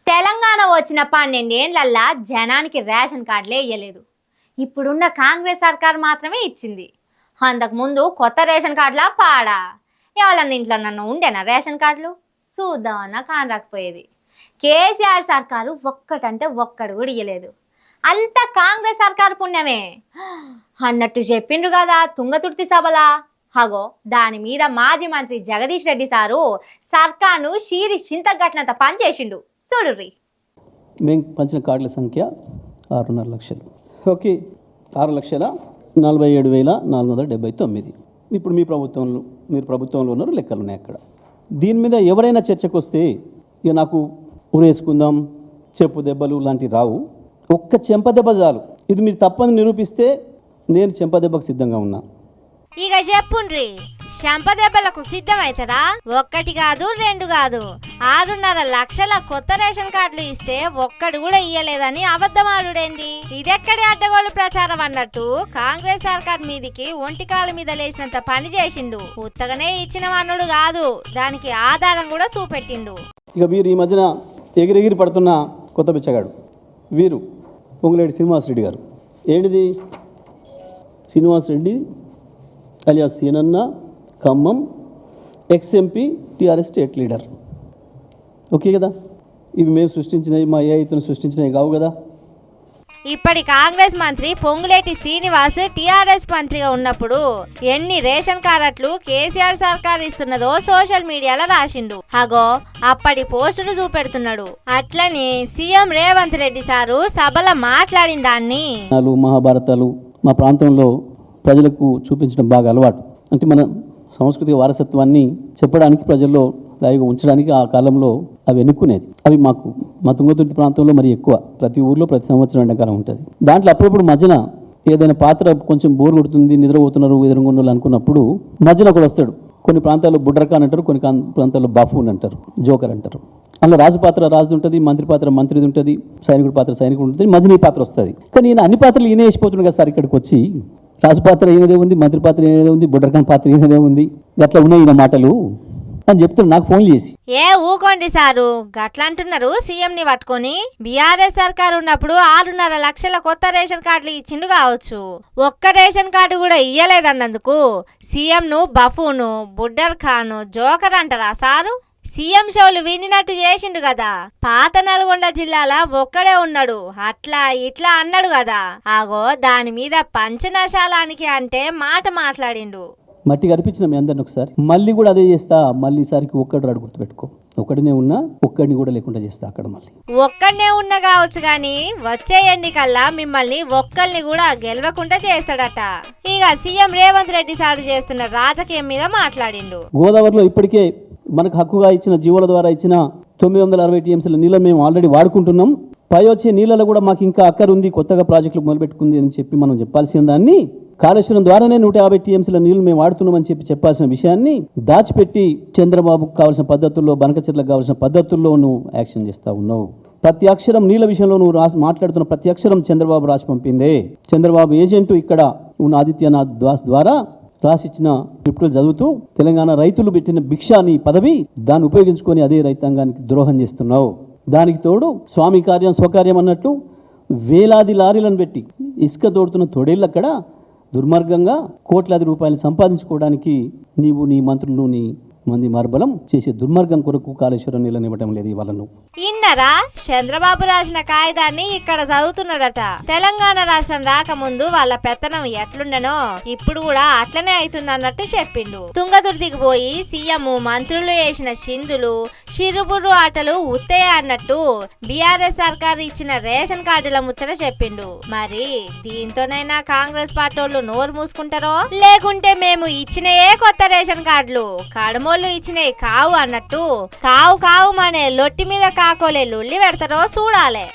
తెలంగాణ వచ్చిన 12 ఏళ్లల్లా జనానికి రేషన్ కార్డులే ఇయ్యలేదు. ఇప్పుడున్న కాంగ్రెస్ సర్కార్ మాత్రమే ఇచ్చింది. అంతకు ముందు కొత్త రేషన్ కార్డులా పాడా ఎవరన్నా ఇంట్లో నన్ను ఉండేనా రేషన్ కార్డులు చూద్దామన్నా కానరాకపోయేది. కేసీఆర్ సర్కారు ఒక్కటంటే ఒక్కడు కూడా ఇయ్యలేదు. అంత కాంగ్రెస్ సర్కారు పుణ్యమే అన్నట్టు చెప్పిండ్రు కదా తుంగతుర్తి సభలా. హగో దాని మీద మాజీ మంత్రి జగదీష్ రెడ్డి సారు సర్కార్ను షీరి చింతగట్టినంత పనిచేసిండు చూడుర్రి. మేము పంచిన కార్డుల సంఖ్య 6.5 లక్షలు. ఓకే, 6,47,479. ఇప్పుడు మీరు ప్రభుత్వంలో ఉన్నారు, లెక్కలు ఉన్నాయి అక్కడ. దీని మీద ఎవరైనా చర్చకు వస్తే ఇక నాకు ఉరేసుకుందాం, చెప్పు దెబ్బలు లాంటివి రావు. ఒక్క చెంపదెబ్బ చాలు. ఇది మీరు తప్పని నిరూపిస్తే నేను చెంపదెబ్బకు సిద్ధంగా ఉన్నా. ఇక చెప్పుండ్రి, చెంపదెబ్బలకు సిద్ధమవుతుందా? 1 కాదు 2 కాదు 6.5 లక్షల కొత్త రేషన్ కార్డులు ఇస్తే ఒక్కడు కూడా ఇయ్యలేదని అబద్ధమాడుడేంది? ఇదెక్కడి అడ్డగోలు ప్రచారం అన్నట్టు కాంగ్రెస్ సర్కార్ మీదికి ఒంటికాల మీద లేచినంత పని చేసిండు. ఉత్తగానే ఇచ్చిన వన్నుడు కాదు, దానికి ఆధారం కూడా చూపెట్టిండు. ఇక వీరు ఈ మధ్యన ఎగిరెగిరి పడుతున్న కొత్త బిచ్చగాడు వీరు పొంగులేటి శ్రీనివాసరెడ్డి గారు. ఏంటిది? శ్రీనివాసరెడ్డి అలియాస్ సీనన్న, Khammam, ex-MP, TRS state leader. Okay కదా, ఇవి మేము సృష్టించినవి, మా ఏఐతులు సృష్టించినవి కావు కదా. ఇప్పటి కాంగ్రెస్ మంత్రి పొంగులేటి శ్రీనివాస్ టీఆర్ఎస్ మంత్రిగా ఉన్నప్పుడు ఎన్ని రేషన్ కార్డులు కేసీఆర్ సర్కార్ ఇస్తున్నదో సోషల్ మీడియాలో రాసిండు. అగో అప్పటి పోస్టును చూపెడుతున్నాడు. అట్లని సీఎం రేవంత్ రెడ్డి సారు సభలో మాట్లాడిన దాన్ని మహాభారతాలు మా ప్రాంతంలో ప్రజలకు చూపించడం బాగా అలవాటు. అంటే మన సాంస్కృతిక వారసత్వాన్ని చెప్పడానికి, ప్రజల్లో లైవ్గా ఉంచడానికి ఆ కాలంలో అవి ఎన్నుకునేది. అవి మా తుంగతుర్తి ప్రాంతంలో మరి ఎక్కువ. ప్రతి ఊర్లో ప్రతి సంవత్సరం ఎండాకాలం ఉంటుంది. దాంట్లో అప్పుడప్పుడు మధ్యన ఏదైనా పాత్ర కొంచెం బోర్ కొడుతుంది, నిద్రపోతున్నారు ఎదురుగుండలు అనుకున్నప్పుడు మధ్యన ఒకడు వస్తాడు. కొన్ని ప్రాంతాల్లో బుడ్రకాన్ అంటారు, కొన్ని ప్రాంతాల్లో బఫూన్ అంటారు, జోకర్ అంటారు. అందులో రాజు పాత్ర రాజుది ఉంటుంది, మంత్రి పాత్ర మంత్రిది ఉంటుంది, సైనికుడి పాత్ర సైనికుడు ఉంటుంది, మధ్యన ఈ పాత్ర వస్తుంది. కానీ ఈయన అన్ని పాత్రలు ఈయన వేసిపోతుంది కదా సార్. ఇక్కడికి వచ్చి రాజు పాత్ర ఈయనదే ఉంది, మంత్రి పాత్ర ఈయనదే ఉంది, బుడ్రకాన్ పాత్ర ఈయనదే ఉంది, గట్లా ఉన్నాయి ఈయన మాటలు అని చెప్తున్నాడు నాకు ఫోన్ చేసి. ఊకోండి సారు, గట్లా అంటున్నారు సీఎం ని పట్టుకొని. బీఆర్ఎస్ సర్కార్ ఉన్నప్పుడు 6.5 లక్షల కొత్త రేషన్ కార్డులు ఇచ్చిండు కావచ్చు. ఒక్క రేషన్ కార్డు కూడా ఇయ్యలేదన్నందుకు సీఎం ను బఫూను, బుడ్డర్ ఖాను, జోకర్ అంటారా సారు? సీఎం షోలు వినినట్టు చేసిండు కదా. పాత నల్గొండ జిల్లాల ఒక్కడే ఉన్నాడు, అట్లా ఇట్లా అన్నాడు కదా. ఆగో దాని మీద పంచనశాలానికి అంటే మాట మాట్లాడిండు. మట్టి కనిపించిన మీ అందరిని ఒకసారి మళ్ళీ కూడా అదే చేస్తా. మళ్ళీ ఈసారికి ఒక్కడు రాడు, గుర్తుపెట్టుకో. ఒక్కడినే ఉన్నా, ఒక్కడిని కూడా లేకుండా చేస్తా అక్కడ. మళ్ళీ ఒక్కడనే ఉన్నా కావచ్చు కానీ వచ్చే ఎన్నికల్లా మిమ్మల్ని ఒక్కల్ని కూడా గెలవకుండా చేస్తాడట. ఇక సీఎం రేవంత్ రెడ్డి సార్ చేస్తున్న రాజకీయం మీద మాట్లాడిండు. గోదావరిలో ఇప్పటికే మనకు హక్కుగా ఇచ్చిన జీవోల ద్వారా ఇచ్చిన 960 టీఎంసీల నీళ్ళని మేము ఆల్రెడీ వాడుకుంటున్నాం. పై వచ్చే నీళ్ళలో కూడా మాకు ఇంకా అక్కరుంది, కొత్తగా ప్రాజెక్టులు మొదలుపెట్టుకుంది అని చెప్పి మనం చెప్పాల్సిన దాన్ని, కాళేశ్వరం ద్వారానే 150 టీఎంసీల నీళ్లు మేము వాడుతున్నామని చెప్పాల్సిన విషయాన్ని దాచిపెట్టి చంద్రబాబుకు కావాల్సిన పద్ధతుల్లో, బనకచెట్లకు కావాల్సిన పద్ధతుల్లో నువ్వు యాక్షన్ చేస్తూ ఉన్నావు. ప్రతి అక్షరం నీళ్ళ విషయంలో నువ్వు మాట్లాడుతున్న ప్రతి అక్షరం చంద్రబాబు రాసి పంపిందే. చంద్రబాబు ఏజెంటు ఇక్కడ ఉన్న ఆదిత్యనాథ్ దాస్ ద్వారా రాసిచ్చిన స్క్రిప్టులు చదువుతూ తెలంగాణ రైతులు పెట్టిన భిక్షాని పదవి దాన్ని ఉపయోగించుకొని అదే రైతాంగానికి ద్రోహం చేస్తున్నావు. దానికి తోడు స్వామి కార్యం స్వకార్యం అన్నట్టు వేలాది లారీలను పెట్టి ఇసుక తోడుతున్న తొడేళ్ళక్కడ దుర్మార్గంగా కోట్లాది రూపాయలు సంపాదించుకోవడానికి నీవు, నీ మంత్రులు, నీ మంది మార్బలం చేసే దుర్మార్గం కొరకు కాళేశ్వరం నీళ్ళని ఇవ్వటం లేదు ఇవాళ నువ్వు. ఇన్నరా చంద్రబాబు రాసిన కాగితాన్ని ఇక్కడ చదువుతున్నాడట. తెలంగాణ రాష్ట్రం రాకముందు వాళ్ళ పెత్తనం ఎట్లుండనో ఇప్పుడు కూడా అట్లనే అవుతుందన్నట్టు చెప్పిండు. తుంగతుర్తికి పోయి సీఎం మంత్రులు వేసిన చిందులు, చిరుబుర్రు ఆటలు ఉత్తయ అన్నట్టు బీఆర్ఎస్ సర్కారు ఇచ్చిన రేషన్ కార్డుల ముచ్చట చెప్పిండు. మరి దీంతోనైనా కాంగ్రెస్ పార్టీలు నోరు మూసుకుంటారో, లేకుంటే మేము ఇచ్చినయే కొత్త రేషన్ కార్డులు కడమోళ్ళు ఇచ్చినవి కావు అన్నట్టు కావు కావు మనే లొట్టి మీద కాకోలే లొల్లి పెడతారో చూడాలే.